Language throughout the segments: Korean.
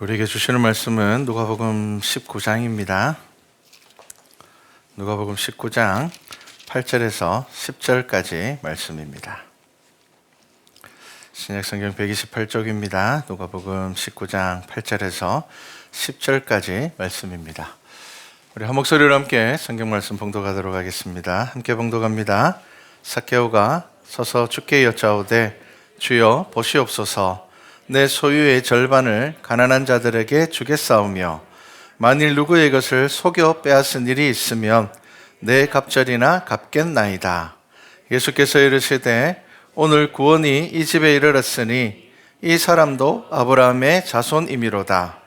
우리에게 주시는 말씀은 누가복음 19장입니다. 누가복음 19장 8절에서 10절까지 말씀입니다. 신약성경 128쪽입니다. 누가복음 19장 8절에서 10절까지 말씀입니다. 우리 한 목소리로 함께 성경 말씀 봉독하도록 하겠습니다. 함께 봉독합니다. 삭개오가 서서 주께 여짜오되 주여 보시옵소서, 내 소유의 절반을 가난한 자들에게 주겠사오며 만일 누구의 것을 속여 빼앗은 일이 있으면 내 갑절이나 갚겠나이다. 예수께서 이르시되 오늘 구원이 이 집에 이르렀으니 이 사람도 아브라함의 자손이미로다.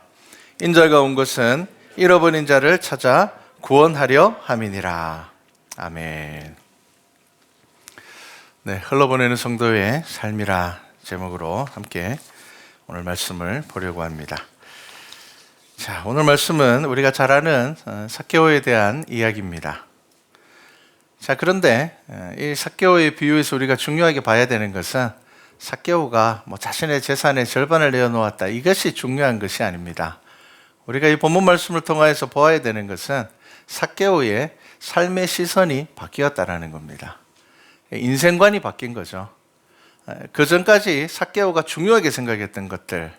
인자가 온 것은 잃어버린 자를 찾아 구원하려 함이니라. 아멘. 네, 흘러보내는 성도의 삶이라 제목으로 함께 오늘 말씀을 보려고 합니다. 자, 오늘 말씀은 우리가 잘 아는 삭개오에 대한 이야기입니다. 자, 그런데 이 삭개오의 비유에서 우리가 중요하게 봐야 되는 것은 삭개오가 자신의 재산의 절반을 내어놓았다, 이것이 중요한 것이 아닙니다. 우리가 이 본문 말씀을 통해서 보아야 되는 것은 삭개오의 삶의 시선이 바뀌었다는 겁니다. 인생관이 바뀐 거죠. 그 전까지 삭개오가 중요하게 생각했던 것들,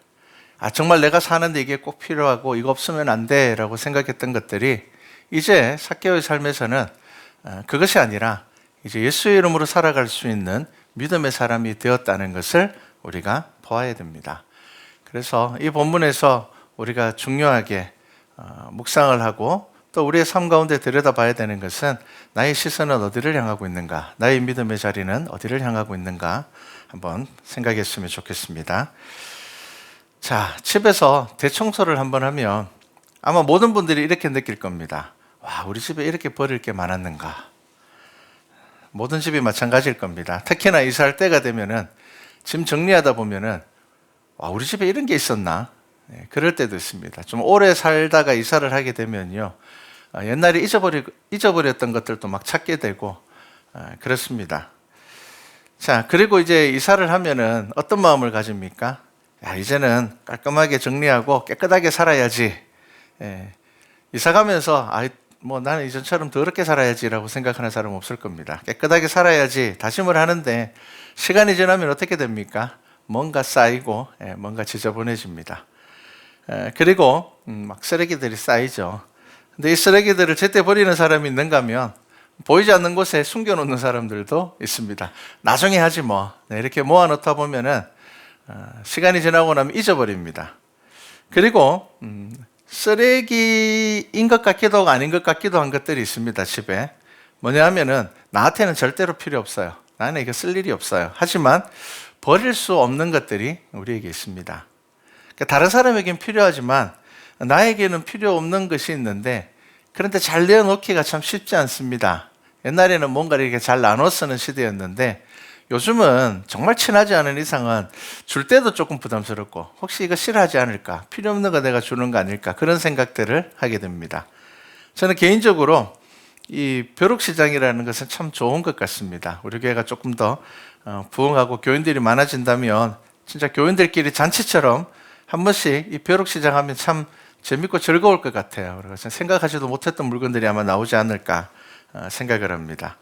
정말 내가 사는데 이게 꼭 필요하고 이거 없으면 안 돼 라고 생각했던 것들이 이제 삭개오의 삶에서는 그것이 아니라 이제 예수의 이름으로 살아갈 수 있는 믿음의 사람이 되었다는 것을 우리가 보아야 됩니다. 그래서 이 본문에서 우리가 중요하게 묵상을 하고 또 우리의 삶 가운데 들여다봐야 되는 것은 나의 시선은 어디를 향하고 있는가, 나의 믿음의 자리는 어디를 향하고 있는가 한번 생각했으면 좋겠습니다. 자, 집에서 대청소를 한번 하면 아마 모든 분들이 이렇게 느낄 겁니다. 와, 우리 집에 이렇게 버릴 게 많았는가. 모든 집이 마찬가지일 겁니다. 특히나 이사할 때가 되면은 짐 정리하다 보면은 와, 우리 집에 이런 게 있었나? 네, 그럴 때도 있습니다. 좀 오래 살다가 이사를 하게 되면요, 옛날에 잊어버렸던 것들도 막 찾게 되고 그렇습니다. 자, 그리고 이제 이사를 하면은 어떤 마음을 가집니까? 이제는 깔끔하게 정리하고 깨끗하게 살아야지. 이사 가면서 나는 이전처럼 더럽게 살아야지라고 생각하는 사람은 없을 겁니다. 깨끗하게 살아야지 다짐을 하는데 시간이 지나면 어떻게 됩니까? 뭔가 쌓이고 뭔가 지저분해집니다. 그리고 막 쓰레기들이 쌓이죠. 근데 이 쓰레기들을 제때 버리는 사람이 있는가 하면 보이지 않는 곳에 숨겨놓는 사람들도 있습니다. 나중에 하지 뭐. 이렇게 모아놓다 보면은 시간이 지나고 나면 잊어버립니다. 그리고 쓰레기인 것 같기도 하고 아닌 것 같기도 한 것들이 있습니다. 집에 뭐냐 하면은 나한테는 절대로 필요 없어요. 나는 이거 쓸 일이 없어요. 하지만 버릴 수 없는 것들이 우리에게 있습니다. 그러니까 다른 사람에게는 필요하지만 나에게는 필요 없는 것이 있는데, 그런데 잘 내어놓기가 참 쉽지 않습니다. 옛날에는 뭔가 이렇게 잘 나눠 쓰는 시대였는데 요즘은 정말 친하지 않은 이상은 줄 때도 조금 부담스럽고 혹시 이거 싫어하지 않을까, 필요 없는 거 내가 주는 거 아닐까, 그런 생각들을 하게 됩니다. 저는 개인적으로 이 벼룩시장이라는 것은 참 좋은 것 같습니다. 우리 교회가 조금 더 부흥하고 교인들이 많아진다면 진짜 교인들끼리 잔치처럼 한 번씩 이 벼룩시장 하면 참 재밌고 즐거울 것 같아요. 그래서 생각하지도 못했던 물건들이 아마 나오지 않을까 생각을 합니다.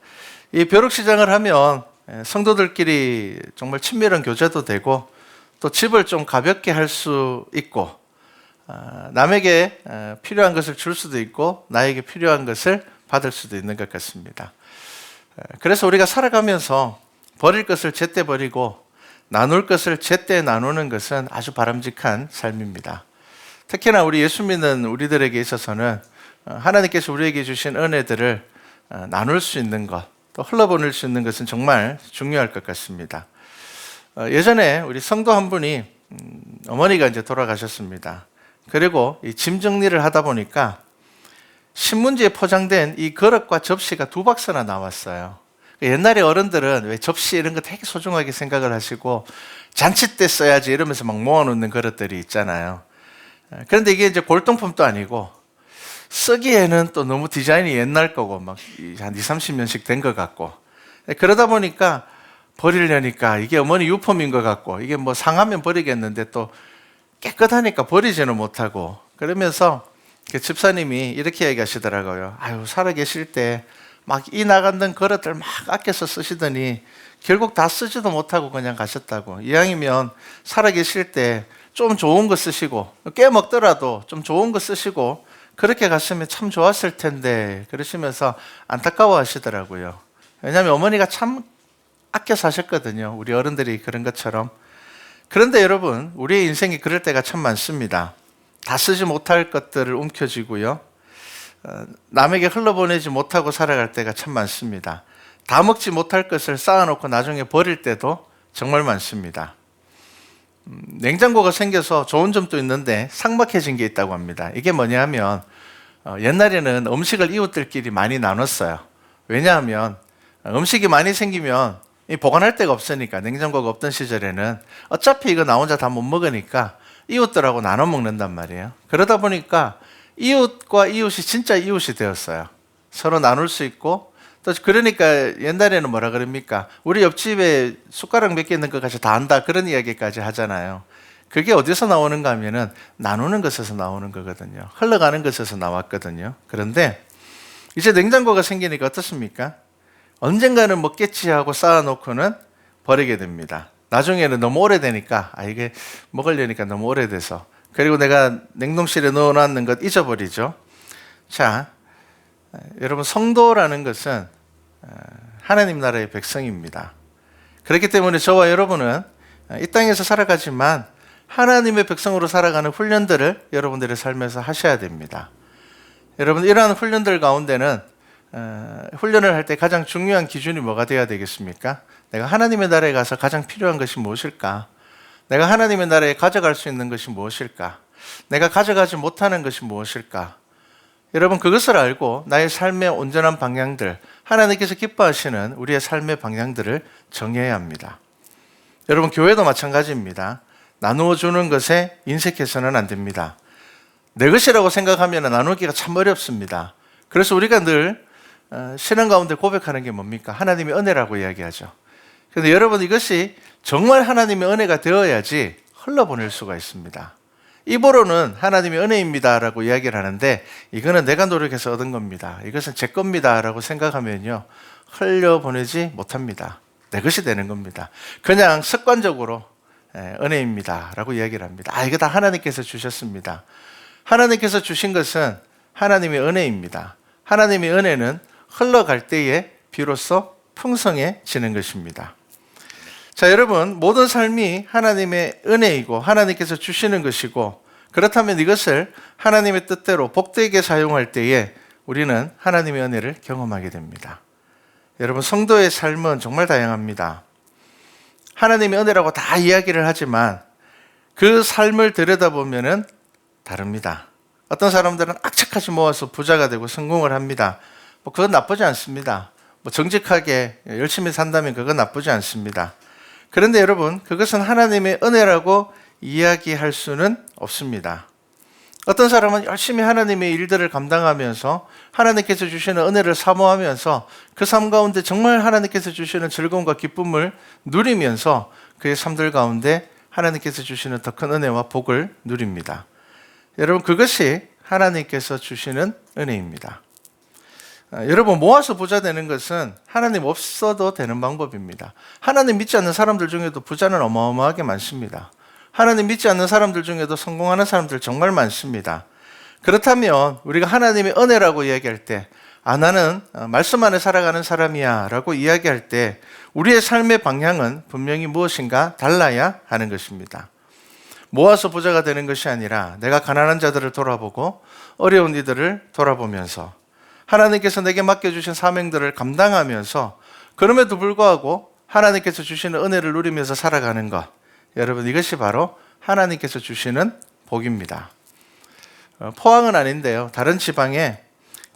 이 벼룩시장을 하면 성도들끼리 정말 친밀한 교제도 되고 또 집을 좀 가볍게 할 수 있고 남에게 필요한 것을 줄 수도 있고 나에게 필요한 것을 받을 수도 있는 것 같습니다. 그래서 우리가 살아가면서 버릴 것을 제때 버리고 나눌 것을 제때 나누는 것은 아주 바람직한 삶입니다. 특히나 우리 예수 믿는 우리들에게 있어서는 하나님께서 우리에게 주신 은혜들을 나눌 수 있는 것, 또 흘러보낼 수 있는 것은 정말 중요할 것 같습니다. 예전에 우리 성도 한 분이 어머니가 이제 돌아가셨습니다. 그리고 이 짐 정리를 하다 보니까 신문지에 포장된 이 그릇과 접시가 2박스나 나왔어요. 옛날에 어른들은 왜 접시 이런 거 되게 소중하게 생각을 하시고 잔치 때 써야지 이러면서 막 모아놓는 그릇들이 있잖아요. 그런데 이게 이제 골동품도 아니고 쓰기에는 또 너무 디자인이 옛날 거고 막 한 20-30년씩 된 것 같고 그러다 보니까 버리려니까 이게 어머니 유품인 것 같고 이게 뭐 상하면 버리겠는데 또 깨끗하니까 버리지는 못하고, 그러면서 그 집사님이 이렇게 얘기하시더라고요. 아유, 살아계실 때 막 이 나간 그릇들 막 아껴서 쓰시더니 결국 다 쓰지도 못하고 그냥 가셨다고. 이왕이면 살아계실 때 좀 좋은 거 쓰시고, 꽤 먹더라도 좀 좋은 거 쓰시고 그렇게 갔으면 참 좋았을 텐데, 그러시면서 안타까워 하시더라고요. 왜냐하면 어머니가 참 아껴 사셨거든요. 우리 어른들이 그런 것처럼. 그런데 여러분, 우리의 인생이 그럴 때가 참 많습니다. 다 쓰지 못할 것들을 움켜쥐고요, 남에게 흘러보내지 못하고 살아갈 때가 참 많습니다. 다 먹지 못할 것을 쌓아놓고 나중에 버릴 때도 정말 많습니다. 냉장고가 생겨서 좋은 점도 있는데 삭막해진 게 있다고 합니다. 이게 뭐냐 하면, 옛날에는 음식을 이웃들끼리 많이 나눴어요. 왜냐하면 음식이 많이 생기면 보관할 데가 없으니까, 냉장고가 없던 시절에는 어차피 이거 나 혼자 다 못 먹으니까 이웃들하고 나눠 먹는단 말이에요. 그러다 보니까 이웃과 이웃이 진짜 이웃이 되었어요. 서로 나눌 수 있고, 또 그러니까 옛날에는 뭐라 그럽니까? 우리 옆집에 숟가락 몇 개 있는 것 같이 다 안다, 그런 이야기까지 하잖아요. 그게 어디서 나오는가 하면은 나누는 것에서 나오는 거거든요. 흘러가는 것에서 나왔거든요. 그런데 이제 냉장고가 생기니까 어떻습니까? 언젠가는 먹겠지 하고 쌓아놓고는 버리게 됩니다. 나중에는 너무 오래되니까, 이게 먹으려니까 너무 오래돼서, 그리고 내가 냉동실에 넣어놨는 것 잊어버리죠. 자, 여러분, 성도라는 것은 하나님 나라의 백성입니다. 그렇기 때문에 저와 여러분은 이 땅에서 살아가지만 하나님의 백성으로 살아가는 훈련들을 여러분들의 삶에서 하셔야 됩니다. 여러분, 이러한 훈련들 가운데는 훈련을 할 때 가장 중요한 기준이 뭐가 되어야 되겠습니까? 내가 하나님의 나라에 가서 가장 필요한 것이 무엇일까? 내가 하나님의 나라에 가져갈 수 있는 것이 무엇일까? 내가 가져가지 못하는 것이 무엇일까? 여러분, 그것을 알고 나의 삶의 온전한 방향들, 하나님께서 기뻐하시는 우리의 삶의 방향들을 정해야 합니다. 여러분, 교회도 마찬가지입니다. 나누어 주는 것에 인색해서는 안 됩니다. 내 것이라고 생각하면 나누기가 참 어렵습니다. 그래서 우리가 늘 신앙 가운데 고백하는 게 뭡니까? 하나님의 은혜라고 이야기하죠. 그런데 여러분, 이것이 정말 하나님의 은혜가 되어야지 흘러보낼 수가 있습니다. 입으로는 하나님의 은혜입니다라고 이야기를 하는데, 이거는 내가 노력해서 얻은 겁니다, 이것은 제 겁니다라고 생각하면요, 흘려보내지 못합니다. 내 것이 되는 겁니다. 그냥 습관적으로 은혜입니다라고 이야기를 합니다. 이거 다 하나님께서 주셨습니다. 하나님께서 주신 것은 하나님의 은혜입니다. 하나님의 은혜는 흘러갈 때에 비로소 풍성해지는 것입니다. 자, 여러분, 모든 삶이 하나님의 은혜이고 하나님께서 주시는 것이고, 그렇다면 이것을 하나님의 뜻대로 복되게 사용할 때에 우리는 하나님의 은혜를 경험하게 됩니다. 여러분, 성도의 삶은 정말 다양합니다. 하나님의 은혜라고 다 이야기를 하지만 그 삶을 들여다보면 다릅니다. 어떤 사람들은 악착같이 모아서 부자가 되고 성공을 합니다. 그건 나쁘지 않습니다. 정직하게 열심히 산다면 그건 나쁘지 않습니다. 그런데 여러분, 그것은 하나님의 은혜라고 이야기할 수는 없습니다. 어떤 사람은 열심히 하나님의 일들을 감당하면서 하나님께서 주시는 은혜를 사모하면서 그 삶 가운데 정말 하나님께서 주시는 즐거움과 기쁨을 누리면서 그의 삶들 가운데 하나님께서 주시는 더 큰 은혜와 복을 누립니다. 여러분, 그것이 하나님께서 주시는 은혜입니다. 여러분, 모아서 부자 되는 것은 하나님 없어도 되는 방법입니다. 하나님 믿지 않는 사람들 중에도 부자는 어마어마하게 많습니다. 하나님 믿지 않는 사람들 중에도 성공하는 사람들 정말 많습니다. 그렇다면 우리가 하나님의 은혜라고 이야기할 때, 나는 말씀 안에 살아가는 사람이야 라고 이야기할 때 우리의 삶의 방향은 분명히 무엇인가 달라야 하는 것입니다. 모아서 부자가 되는 것이 아니라 내가 가난한 자들을 돌아보고 어려운 이들을 돌아보면서 하나님께서 내게 맡겨주신 사명들을 감당하면서, 그럼에도 불구하고 하나님께서 주시는 은혜를 누리면서 살아가는 것, 여러분, 이것이 바로 하나님께서 주시는 복입니다. 포항은 아닌데요, 다른 지방에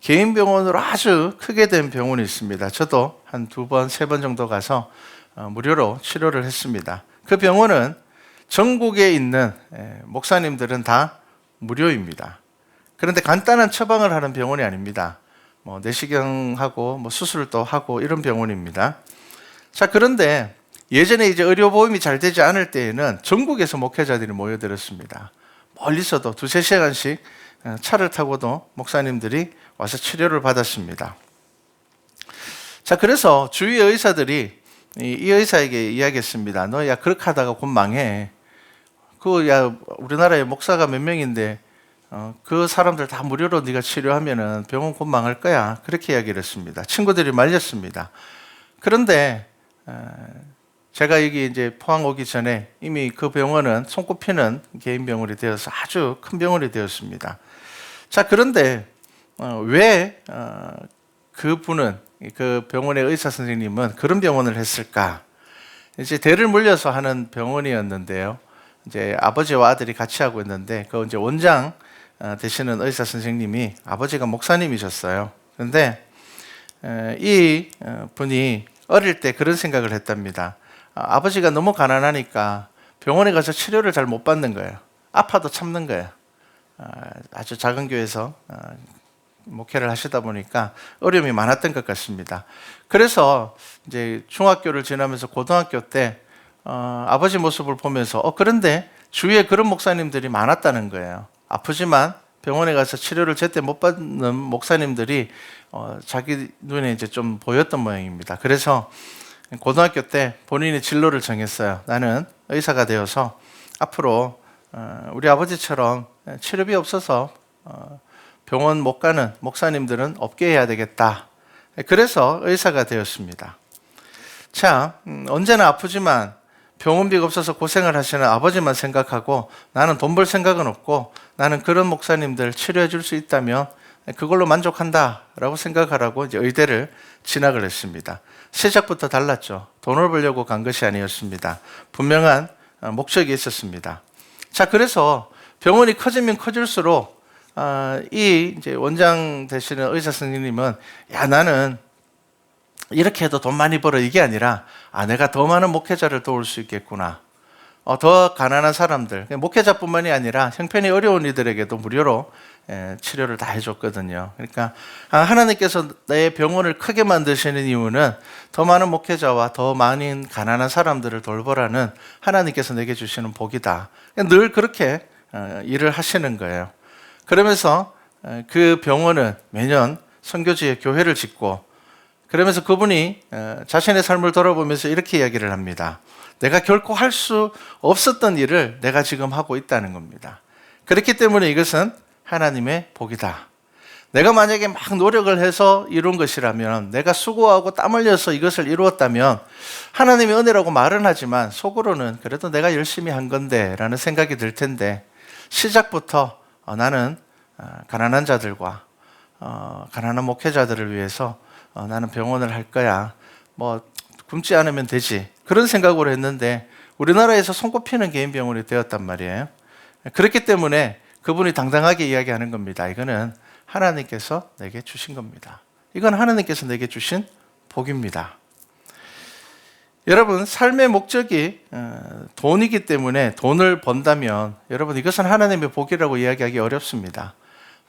개인 병원으로 아주 크게 된 병원이 있습니다. 저도 한 2번, 3번 정도 가서 무료로 치료를 했습니다. 그 병원은 전국에 있는 목사님들은 다 무료입니다. 그런데 간단한 처방을 하는 병원이 아닙니다. 내시경하고 수술도 하고 이런 병원입니다. 자, 그런데 예전에 이제 의료보험이 잘 되지 않을 때에는 전국에서 목회자들이 모여들었습니다. 멀리서도 두세 시간씩 차를 타고도 목사님들이 와서 치료를 받았습니다. 자, 그래서 주위의 의사들이 이 의사에게 이야기했습니다. 너 야 그렇게 하다가 곧 망해. 우리나라에 목사가 몇 명인데 그 사람들 다 무료로 네가 치료하면은 병원 곧 망할 거야. 그렇게 이야기를 했습니다. 친구들이 말렸습니다. 그런데 제가 여기 이제 포항 오기 전에 이미 그 병원은 손꼽히는 개인 병원이 되어서 아주 큰 병원이 되었습니다. 자, 그런데 왜 그분은 그 병원의 의사 선생님은 그런 병원을 했을까? 이제 대를 물려서 하는 병원이었는데요. 이제 아버지와 아들이 같이 하고 있는데 그 이제 원장 되시는 의사 선생님이 아버지가 목사님이셨어요. 그런데 이 분이 어릴 때 그런 생각을 했답니다. 아버지가 너무 가난하니까 병원에 가서 치료를 잘 못 받는 거예요. 아파도 참는 거예요. 아주 작은 교회에서 목회를 하시다 보니까 어려움이 많았던 것 같습니다. 그래서 이제 중학교를 지나면서 고등학교 때 아버지 모습을 보면서 그런데 주위에 그런 목사님들이 많았다는 거예요. 아프지만 병원에 가서 치료를 제때 못 받는 목사님들이 자기 눈에 이제 좀 보였던 모양입니다. 그래서 고등학교 때 본인이 진로를 정했어요. 나는 의사가 되어서 앞으로 우리 아버지처럼 치료비 없어서 병원 못 가는 목사님들은 없게 해야 되겠다. 그래서 의사가 되었습니다. 자, 언제나 아프지만 병원비가 없어서 고생을 하시는 아버지만 생각하고 나는 돈 벌 생각은 없고 나는 그런 목사님들 치료해 줄 수 있다면 그걸로 만족한다라고 생각하라고 이제 의대를 진학을 했습니다. 시작부터 달랐죠. 돈을 벌려고 간 것이 아니었습니다. 분명한 목적이 있었습니다. 자, 그래서 병원이 커지면 커질수록 이 이제 원장 되시는 의사 선생님은 나는 이렇게 해도 돈 많이 벌어 이게 아니라 내가 더 많은 목회자를 도울 수 있겠구나. 더 가난한 사람들, 목회자뿐만이 아니라 형편이 어려운 이들에게도 무료로 치료를 다 해줬거든요. 그러니까 하나님께서 내 병원을 크게 만드시는 이유는 더 많은 목회자와 더 많은 가난한 사람들을 돌보라는 하나님께서 내게 주시는 복이다. 늘 그렇게 일을 하시는 거예요. 그러면서 그 병원은 매년 선교지에 교회를 짓고 그러면서 그분이 자신의 삶을 돌아보면서 이렇게 이야기를 합니다. 내가 결코 할 수 없었던 일을 내가 지금 하고 있다는 겁니다. 그렇기 때문에 이것은 하나님의 복이다. 내가 만약에 막 노력을 해서 이룬 것이라면, 내가 수고하고 땀 흘려서 이것을 이루었다면 하나님의 은혜라고 말은 하지만 속으로는 그래도 내가 열심히 한 건데 라는 생각이 들 텐데, 시작부터 나는 가난한 자들과 가난한 목회자들을 위해서 나는 병원을 할 거야. 굶지 않으면 되지. 그런 생각으로 했는데 우리나라에서 손꼽히는 개인 병원이 되었단 말이에요. 그렇기 때문에 그분이 당당하게 이야기하는 겁니다. 이거는 하나님께서 내게 주신 겁니다. 이건 하나님께서 내게 주신 복입니다. 여러분, 삶의 목적이 돈이기 때문에 돈을 번다면 여러분, 이것은 하나님의 복이라고 이야기하기 어렵습니다.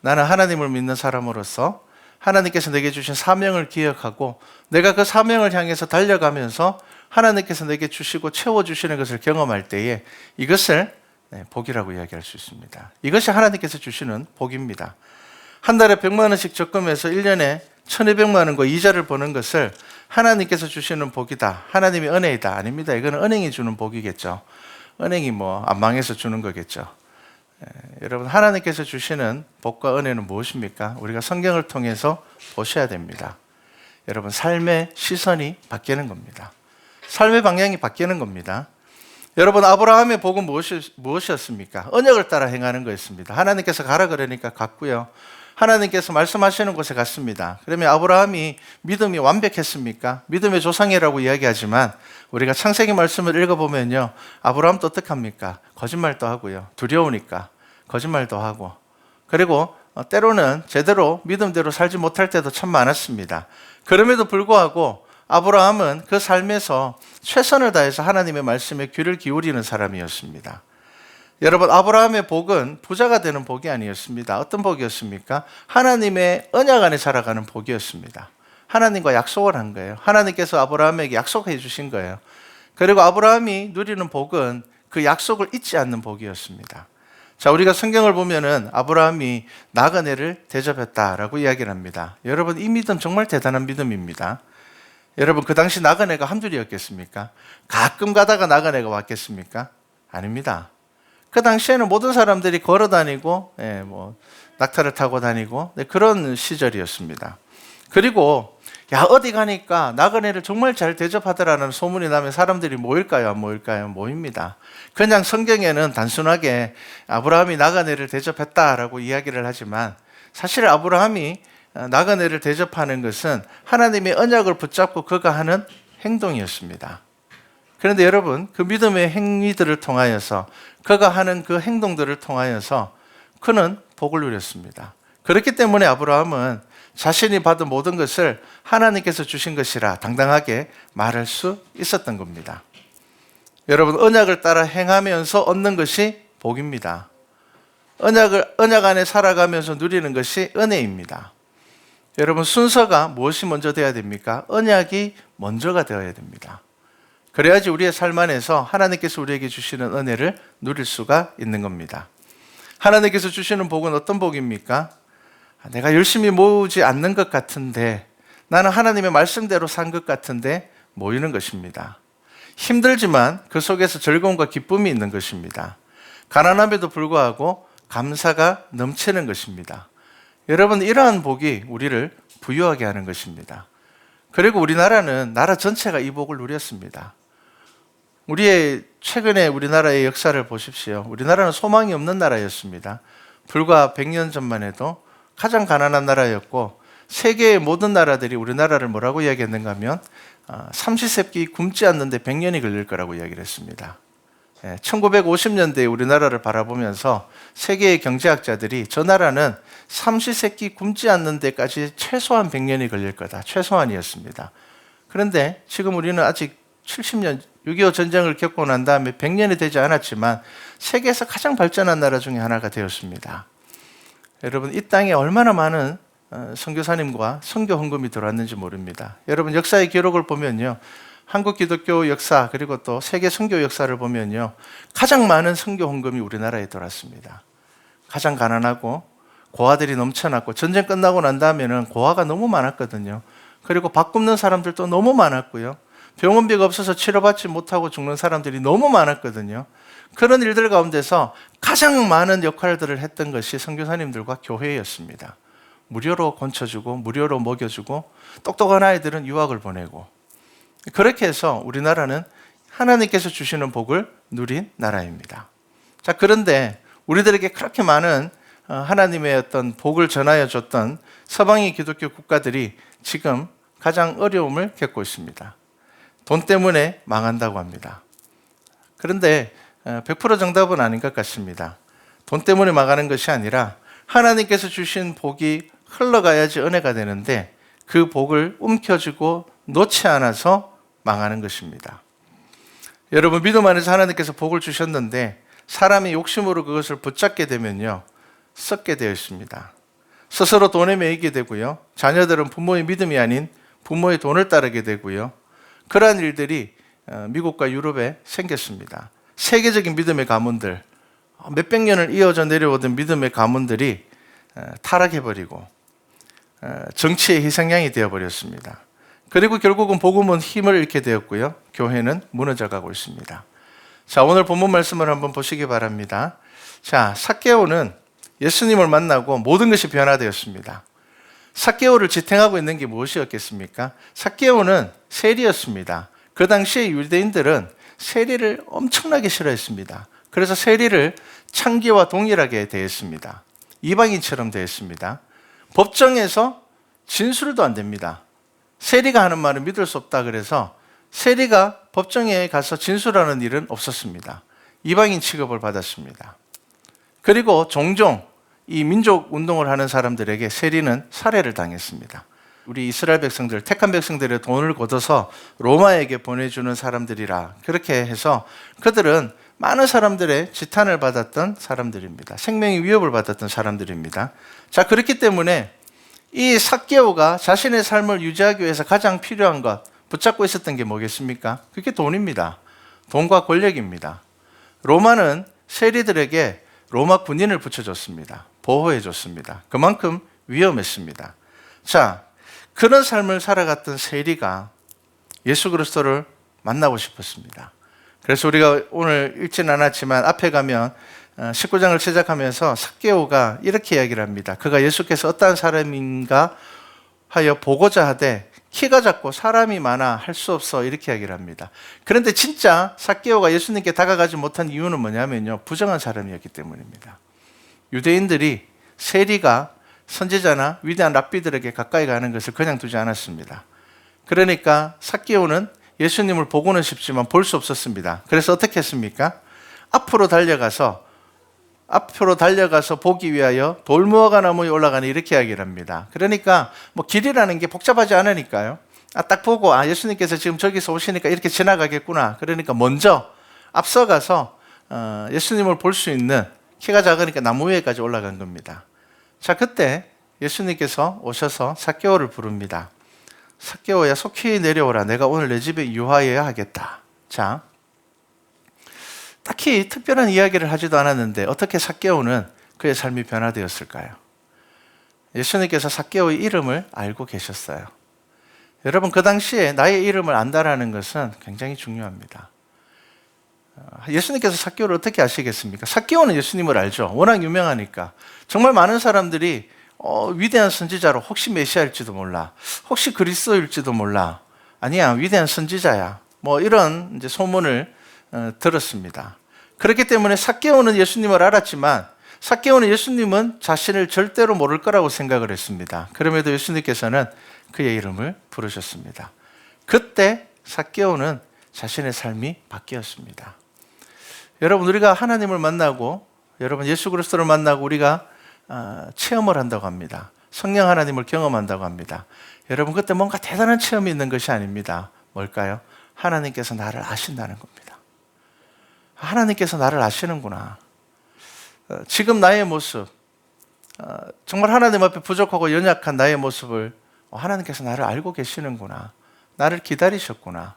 나는 하나님을 믿는 사람으로서 하나님께서 내게 주신 사명을 기억하고 내가 그 사명을 향해서 달려가면서 하나님께서 내게 주시고 채워주시는 것을 경험할 때에 이것을 복이라고 이야기할 수 있습니다. 이것이 하나님께서 주시는 복입니다. 한 달에 100만 원씩 적금해서 1년에 1,200만 원과 이자를 버는 것을 하나님께서 주시는 복이다. 하나님의 은혜이다. 아닙니다. 이거는 은행이 주는 복이겠죠. 은행이 안 망해서 주는 거겠죠. 여러분, 하나님께서 주시는 복과 은혜는 무엇입니까? 우리가 성경을 통해서 보셔야 됩니다. 여러분, 삶의 시선이 바뀌는 겁니다. 삶의 방향이 바뀌는 겁니다. 여러분, 아브라함의 복은 무엇이었습니까? 언약을 따라 행하는 거였습니다. 하나님께서 가라 그러니까 갔고요. 하나님께서 말씀하시는 곳에 갔습니다. 그러면 아브라함이 믿음이 완벽했습니까? 믿음의 조상이라고 이야기하지만 우리가 창세기 말씀을 읽어보면요, 아브라함도 어떡합니까? 거짓말도 하고요. 두려우니까 거짓말도 하고, 그리고 때로는 제대로 믿음대로 살지 못할 때도 참 많았습니다. 그럼에도 불구하고 아브라함은 그 삶에서 최선을 다해서 하나님의 말씀에 귀를 기울이는 사람이었습니다. 여러분, 아브라함의 복은 부자가 되는 복이 아니었습니다. 어떤 복이었습니까? 하나님의 언약 안에 살아가는 복이었습니다. 하나님과 약속을 한 거예요. 하나님께서 아브라함에게 약속해 주신 거예요. 그리고 아브라함이 누리는 복은 그 약속을 잊지 않는 복이었습니다. 자, 우리가 성경을 보면은 아브라함이 나그네를 대접했다라고 이야기를 합니다. 여러분, 이 믿음 정말 대단한 믿음입니다. 여러분, 그 당시 나그네가 한둘이었겠습니까? 가끔 가다가 나그네가 왔겠습니까? 아닙니다. 그 당시에는 모든 사람들이 걸어 다니고, 낙타를 타고 다니고, 그런 시절이었습니다. 그리고, 야, 어디 가니까 나그네를 정말 잘 대접하더라는 소문이 나면 사람들이 모일까요? 안 모일까요? 모입니다. 그냥 성경에는 단순하게 아브라함이 나그네를 대접했다라고 이야기를 하지만, 사실 아브라함이 나그네를 대접하는 것은 하나님의 언약을 붙잡고 그가 하는 행동이었습니다. 그런데 여러분, 그 믿음의 행위들을 통하여서 그가 하는 그 행동들을 통하여서 그는 복을 누렸습니다. 그렇기 때문에 아브라함은 자신이 받은 모든 것을 하나님께서 주신 것이라 당당하게 말할 수 있었던 겁니다. 여러분, 언약을 따라 행하면서 얻는 것이 복입니다. 언약 안에 살아가면서 누리는 것이 은혜입니다. 여러분, 순서가 무엇이 먼저 되어야 됩니까? 언약이 먼저가 되어야 됩니다. 그래야지 우리의 삶 안에서 하나님께서 우리에게 주시는 은혜를 누릴 수가 있는 겁니다. 하나님께서 주시는 복은 어떤 복입니까? 내가 열심히 모으지 않는 것 같은데, 나는 하나님의 말씀대로 산 것 같은데 모이는 것입니다. 힘들지만 그 속에서 즐거움과 기쁨이 있는 것입니다. 가난함에도 불구하고 감사가 넘치는 것입니다. 여러분, 이러한 복이 우리를 부유하게 하는 것입니다. 그리고 우리나라는 나라 전체가 이 복을 누렸습니다. 최근에 우리나라의 역사를 보십시오. 우리나라는 소망이 없는 나라였습니다. 불과 100년 전만 해도 가장 가난한 나라였고, 세계의 모든 나라들이 우리나라를 뭐라고 이야기했는가 하면 삼시세끼 굶지 않는데 100년이 걸릴 거라고 이야기를 했습니다. 1950년대에 우리나라를 바라보면서 세계의 경제학자들이 저 나라는 삼시세끼 굶지 않는 데까지 최소한 100년이 걸릴 거다. 최소한이었습니다. 그런데 지금 우리는 아직 70년, 6.25 전쟁을 겪고 난 다음에 100년이 되지 않았지만 세계에서 가장 발전한 나라 중에 하나가 되었습니다. 여러분, 이 땅에 얼마나 많은 선교사님과 선교 헌금이 들어왔는지 모릅니다. 여러분, 역사의 기록을 보면요, 한국 기독교 역사 그리고 또 세계 선교 역사를 보면요, 가장 많은 선교 헌금이 우리나라에 들어왔습니다. 가장 가난하고 고아들이 넘쳐났고, 전쟁 끝나고 난 다음에는 고아가 너무 많았거든요. 그리고 밥 굶는 사람들도 너무 많았고요. 병원비가 없어서 치료받지 못하고 죽는 사람들이 너무 많았거든요. 그런 일들 가운데서 가장 많은 역할들을 했던 것이 선교사님들과 교회였습니다. 무료로 건쳐주고 무료로 먹여주고, 똑똑한 아이들은 유학을 보내고, 그렇게 해서 우리나라는 하나님께서 주시는 복을 누린 나라입니다. 자, 그런데 우리들에게 그렇게 많은 하나님의 어떤 복을 전하여 줬던 서방의 기독교 국가들이 지금 가장 어려움을 겪고 있습니다. 돈 때문에 망한다고 합니다. 그런데 100% 정답은 아닌 것 같습니다. 돈 때문에 망하는 것이 아니라 하나님께서 주신 복이 흘러가야지 은혜가 되는데, 그 복을 움켜쥐고 놓지 않아서 망하는 것입니다. 여러분, 믿음 안에서 하나님께서 복을 주셨는데 사람이 욕심으로 그것을 붙잡게 되면요, 썩게 되어 있습니다. 스스로 돈에 매이게 되고요, 자녀들은 부모의 믿음이 아닌 부모의 돈을 따르게 되고요, 그러한 일들이 미국과 유럽에 생겼습니다. 세계적인 믿음의 가문들, 몇백 년을 이어져 내려오던 믿음의 가문들이 타락해버리고 정치의 희생양이 되어버렸습니다. 그리고 결국은 복음은 힘을 잃게 되었고요, 교회는 무너져가고 있습니다. 자, 오늘 본문 말씀을 한번 보시기 바랍니다. 자, 삭개오는 예수님을 만나고 모든 것이 변화되었습니다. 삭개오를 지탱하고 있는 게 무엇이었겠습니까? 삭개오는 세리였습니다. 그 당시에 유대인들은 세리를 엄청나게 싫어했습니다. 그래서 세리를 창기와 동일하게 대했습니다. 이방인처럼 대했습니다. 법정에서 진술도 안 됩니다. 세리가 하는 말은 믿을 수 없다 그래서 세리가 법정에 가서 진술하는 일은 없었습니다. 이방인 취급을 받았습니다. 그리고 종종 이 민족 운동을 하는 사람들에게 세리는 살해를 당했습니다. 우리 이스라엘 백성들, 택한 백성들의 돈을 걷어서 로마에게 보내주는 사람들이라 그렇게 해서 그들은 많은 사람들의 지탄을 받았던 사람들입니다. 생명의 위협을 받았던 사람들입니다. 자, 그렇기 때문에 이 삭개오가 자신의 삶을 유지하기 위해서 가장 필요한 것, 붙잡고 있었던 게 뭐겠습니까? 그게 돈입니다. 돈과 권력입니다. 로마는 세리들에게 로마 군인을 붙여줬습니다. 보호해줬습니다. 그만큼 위험했습니다. 자, 그런 삶을 살아갔던 세리가 예수 그리스도를 만나고 싶었습니다. 그래서 우리가 오늘 읽지는 않았지만 앞에 가면 19장을 시작하면서 삭개오가 이렇게 이야기를 합니다. 그가 예수께서 어떠한 사람인가 하여 보고자 하되 키가 작고 사람이 많아 할 수 없어, 이렇게 이야기를 합니다. 그런데 진짜 삭개오가 예수님께 다가가지 못한 이유는 뭐냐면요, 부정한 사람이었기 때문입니다. 유대인들이 세리가 선지자나 위대한 랍비들에게 가까이 가는 것을 그냥 두지 않았습니다. 그러니까 삭개오는 예수님을 보고는 싶지만 볼 수 없었습니다. 그래서 어떻게 했습니까? 앞으로 달려가서 보기 위하여 돌무화과 나무에 올라가니, 이렇게 이야기를 합니다. 그러니까 뭐 길이라는 게 복잡하지 않으니까요. 딱 보고 예수님께서 지금 저기서 오시니까 이렇게 지나가겠구나. 그러니까 먼저 앞서가서 예수님을 볼 수 있는, 키가 작으니까 나무 위에까지 올라간 겁니다. 자, 그때 예수님께서 오셔서 삭개오를 부릅니다. 삭개오야, 속히 내려오라. 내가 오늘 내 집에 유하여야 하겠다. 자, 딱히 특별한 이야기를 하지도 않았는데 어떻게 삭개오는 그의 삶이 변화되었을까요? 예수님께서 삭개오의 이름을 알고 계셨어요. 여러분, 그 당시에 나의 이름을 안다라는 것은 굉장히 중요합니다. 예수님께서 삭개오를 어떻게 아시겠습니까? 삭개오는 예수님을 알죠. 워낙 유명하니까. 정말 많은 사람들이 위대한 선지자로, 혹시 메시아일지도 몰라, 혹시 그리스도일지도 몰라, 아니야, 위대한 선지자야, 뭐 이런 이제 소문을 들었습니다. 그렇기 때문에 삭개오는 예수님을 알았지만 삭개오는 예수님은 자신을 절대로 모를 거라고 생각을 했습니다. 그럼에도 예수님께서는 그의 이름을 부르셨습니다. 그때 삭개오는 자신의 삶이 바뀌었습니다. 여러분, 우리가 하나님을 만나고, 여러분 예수 그리스도를 만나고 우리가 체험을 한다고 합니다. 성령 하나님을 경험한다고 합니다. 여러분, 그때 뭔가 대단한 체험이 있는 것이 아닙니다. 뭘까요? 하나님께서 나를 아신다는 겁니다. 하나님께서 나를 아시는구나. 지금 나의 모습, 정말 하나님 앞에 부족하고 연약한 나의 모습을 하나님께서 나를 알고 계시는구나. 나를 기다리셨구나.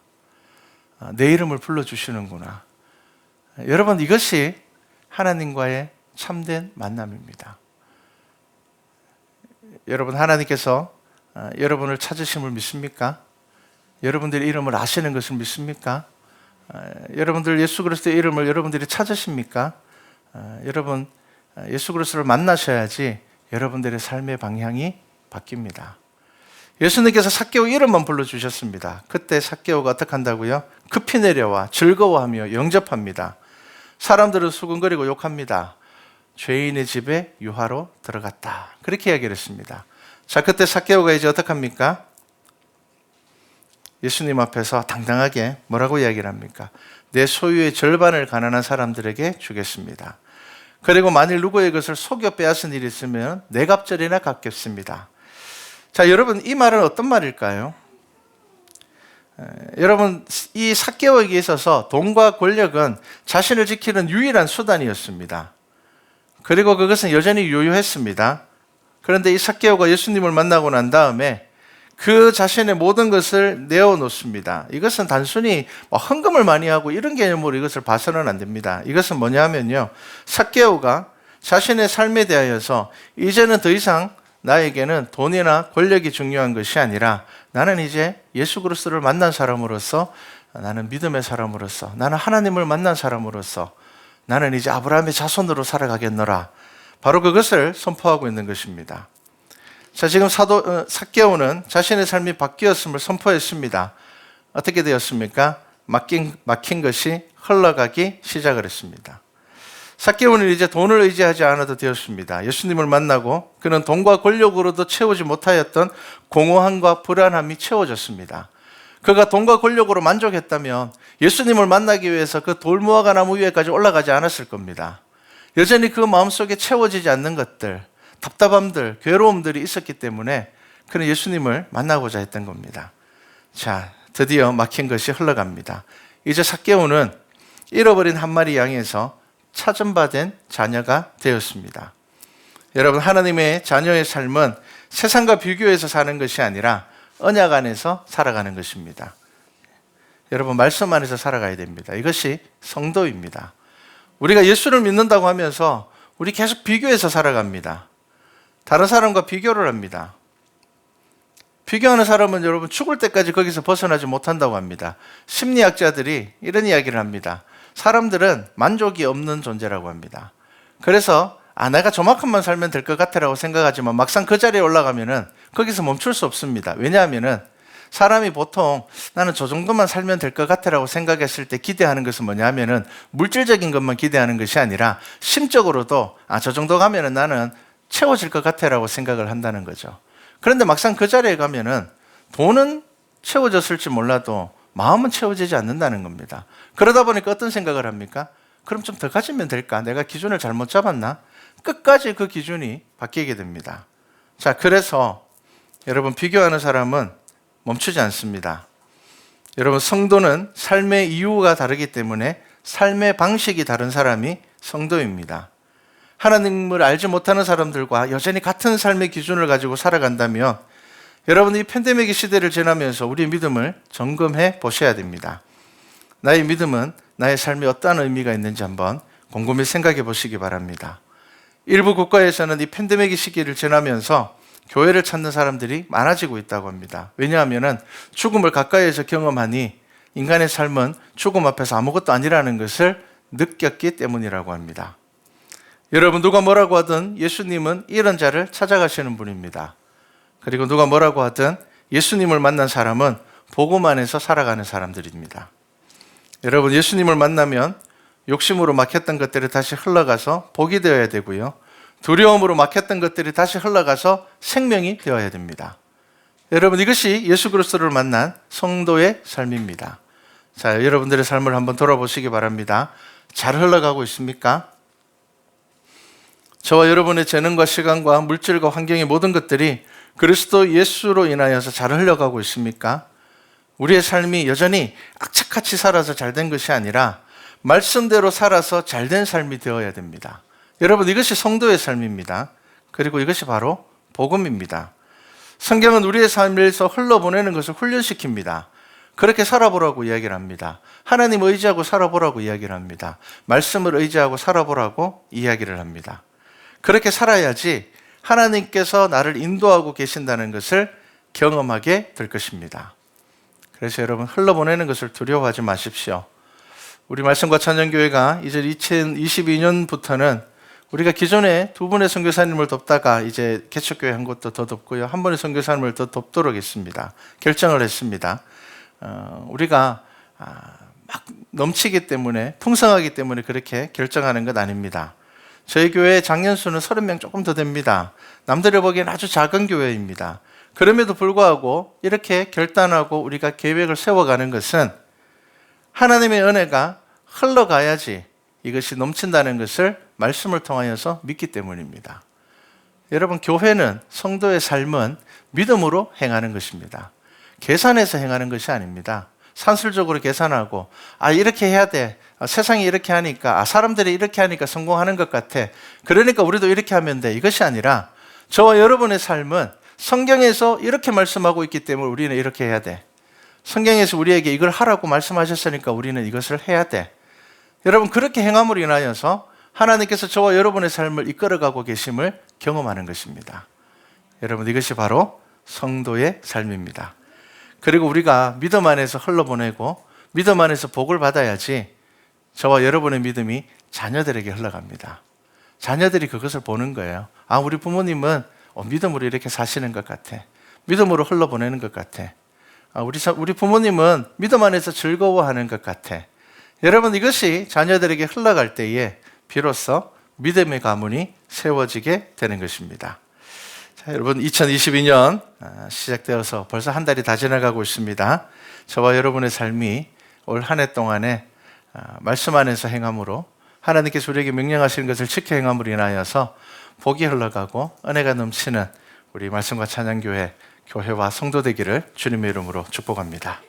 내 이름을 불러주시는구나. 여러분, 이것이 하나님과의 참된 만남입니다. 여러분, 하나님께서 여러분을 찾으심을 믿습니까? 여러분들의 이름을 아시는 것을 믿습니까? 여러분들 예수 그리스도의 이름을 여러분들이 찾으십니까? 여러분, 예수 그리스도를 만나셔야지 여러분들의 삶의 방향이 바뀝니다. 예수님께서 삭개오 이름만 불러주셨습니다. 그때 삭개오가 어떻게 한다고요? 급히 내려와 즐거워하며 영접합니다. 사람들은 수근거리고 욕합니다. 죄인의 집에 유하로 들어갔다. 그렇게 이야기를 했습니다. 자, 그때 삭개오가 이제 어떻게 합니까? 예수님 앞에서 당당하게 뭐라고 이야기를 합니까? 내 소유의 절반을 가난한 사람들에게 주겠습니다. 그리고 만일 누구의 것을 속여 빼앗은 일이 있으면 네 갑절이나 갚겠습니다. 자, 여러분, 이 말은 어떤 말일까요? 여러분, 이 삭개오에게 있어서 돈과 권력은 자신을 지키는 유일한 수단이었습니다. 그리고 그것은 여전히 유효했습니다. 그런데 이 삭개오가 예수님을 만나고 난 다음에 그 자신의 모든 것을 내어놓습니다. 이것은 단순히 헌금을 많이 하고 이런 개념으로 이것을 봐서는 안 됩니다. 이것은 뭐냐면요, 삭개오가 자신의 삶에 대하여서 이제는 더 이상 나에게는 돈이나 권력이 중요한 것이 아니라 나는 이제 예수 그리스도를 만난 사람으로서, 나는 믿음의 사람으로서, 나는 하나님을 만난 사람으로서 나는 이제 아브라함의 자손으로 살아가겠노라. 바로 그것을 선포하고 있는 것입니다. 자, 지금 삭개오는 자신의 삶이 바뀌었음을 선포했습니다. 어떻게 되었습니까? 막힌 것이 흘러가기 시작을 했습니다. 삭개오는 이제 돈을 의지하지 않아도 되었습니다. 예수님을 만나고 그는 돈과 권력으로도 채우지 못하였던 공허함과 불안함이 채워졌습니다. 그가 돈과 권력으로 만족했다면 예수님을 만나기 위해서 그 돌무화과 나무 위에까지 올라가지 않았을 겁니다. 여전히 그 마음속에 채워지지 않는 것들, 답답함들, 괴로움들이 있었기 때문에 그는 예수님을 만나고자 했던 겁니다. 자, 드디어 막힌 것이 흘러갑니다. 이제 삭개오는 잃어버린 한 마리 양에서 찾음받은 자녀가 되었습니다. 여러분, 하나님의 자녀의 삶은 세상과 비교해서 사는 것이 아니라 언약 안에서 살아가는 것입니다. 여러분, 말씀 안에서 살아가야 됩니다. 이것이 성도입니다. 우리가 예수를 믿는다고 하면서 우리 계속 비교해서 살아갑니다. 다른 사람과 비교를 합니다. 비교하는 사람은 여러분 죽을 때까지 거기서 벗어나지 못한다고 합니다. 심리학자들이 이런 이야기를 합니다. 사람들은 만족이 없는 존재라고 합니다. 그래서 내가 저만큼만 살면 될 것 같아라고 생각하지만 막상 그 자리에 올라가면은 거기서 멈출 수 없습니다. 왜냐하면은 사람이 보통 나는 저 정도만 살면 될 것 같아라고 생각했을 때 기대하는 것은 뭐냐면은 물질적인 것만 기대하는 것이 아니라 심적으로도 저 정도 가면은 나는 채워질 것 같아라고 생각을 한다는 거죠. 그런데 막상 그 자리에 가면은 돈은 채워졌을지 몰라도 마음은 채워지지 않는다는 겁니다. 그러다 보니까 어떤 생각을 합니까? 그럼 좀 더 가지면 될까? 내가 기준을 잘못 잡았나? 끝까지 그 기준이 바뀌게 됩니다. 자, 그래서 여러분 비교하는 사람은 멈추지 않습니다. 여러분 성도는 삶의 이유가 다르기 때문에 삶의 방식이 다른 사람이 성도입니다. 하나님을 알지 못하는 사람들과 여전히 같은 삶의 기준을 가지고 살아간다면 여러분 이 팬데믹 시대를 지나면서 우리의 믿음을 점검해 보셔야 됩니다. 나의 믿음은 나의 삶에 어떠한 의미가 있는지 한번 곰곰이 생각해 보시기 바랍니다. 일부 국가에서는 이 팬데믹 시기를 지나면서 교회를 찾는 사람들이 많아지고 있다고 합니다. 왜냐하면 죽음을 가까이에서 경험하니 인간의 삶은 죽음 앞에서 아무것도 아니라는 것을 느꼈기 때문이라고 합니다. 여러분 누가 뭐라고 하든 예수님은 이런 자를 찾아가시는 분입니다. 그리고 누가 뭐라고 하든 예수님을 만난 사람은 복음 안에서 살아가는 사람들입니다. 여러분 예수님을 만나면 욕심으로 막혔던 것들이 다시 흘러가서 복이 되어야 되고요. 두려움으로 막혔던 것들이 다시 흘러가서 생명이 되어야 됩니다. 여러분 이것이 예수 그리스도를 만난 성도의 삶입니다. 자, 여러분들의 삶을 한번 돌아보시기 바랍니다. 잘 흘러가고 있습니까? 저와 여러분의 재능과 시간과 물질과 환경의 모든 것들이 그리스도 예수로 인하여서 잘 흘러가고 있습니까? 우리의 삶이 여전히 악착같이 살아서 잘된 것이 아니라 말씀대로 살아서 잘된 삶이 되어야 됩니다. 여러분 이것이 성도의 삶입니다. 그리고 이것이 바로 복음입니다. 성경은 우리의 삶에서 흘러보내는 것을 훈련시킵니다. 그렇게 살아보라고 이야기를 합니다. 하나님 의지하고 살아보라고 이야기를 합니다. 말씀을 의지하고 살아보라고 이야기를 합니다. 그렇게 살아야지 하나님께서 나를 인도하고 계신다는 것을 경험하게 될 것입니다. 그래서 여러분 흘러보내는 것을 두려워하지 마십시오. 우리 말씀과 찬양교회가 이제 2022년부터는 우리가 기존에 두 분의 선교사님을 돕다가 이제 개척교회 한 곳도 더 돕고요. 한 분의 선교사님을 더 돕도록 했습니다. 결정을 했습니다. 우리가 막 넘치기 때문에 풍성하기 때문에 그렇게 결정하는 것 아닙니다. 저희 교회 장년 수는 30명 조금 더 됩니다. 남들이 보기엔 아주 작은 교회입니다. 그럼에도 불구하고 이렇게 결단하고 우리가 계획을 세워가는 것은 하나님의 은혜가 흘러가야지 이것이 넘친다는 것을 말씀을 통하여서 믿기 때문입니다. 여러분 교회는 성도의 삶은 믿음으로 행하는 것입니다. 계산해서 행하는 것이 아닙니다. 산술적으로 계산하고 이렇게 해야 돼. 세상이 이렇게 하니까 사람들이 이렇게 하니까 성공하는 것 같아. 그러니까 우리도 이렇게 하면 돼. 이것이 아니라 저와 여러분의 삶은 성경에서 이렇게 말씀하고 있기 때문에 우리는 이렇게 해야 돼. 성경에서 우리에게 이걸 하라고 말씀하셨으니까 우리는 이것을 해야 돼. 여러분 그렇게 행함으로 인하여서 하나님께서 저와 여러분의 삶을 이끌어가고 계심을 경험하는 것입니다. 여러분 이것이 바로 성도의 삶입니다. 그리고 우리가 믿음 안에서 흘러보내고 믿음 안에서 복을 받아야지 저와 여러분의 믿음이 자녀들에게 흘러갑니다. 자녀들이 그것을 보는 거예요. 우리 부모님은 믿음으로 이렇게 사시는 것 같아. 믿음으로 흘러보내는 것 같아. 우리 부모님은 믿음 안에서 즐거워하는 것 같아. 여러분 이것이 자녀들에게 흘러갈 때에 비로소 믿음의 가문이 세워지게 되는 것입니다. 자, 여러분 2022년 시작되어서 벌써 한 달이 다 지나가고 있습니다. 저와 여러분의 삶이 올 한 해 동안에 말씀 안에서 행함으로 하나님께서 우리에게 명령하시는 것을 지켜 행함으로 인하여서 복이 흘러가고 은혜가 넘치는 우리 말씀과 찬양교회 교회와 성도 되기를 주님의 이름으로 축복합니다.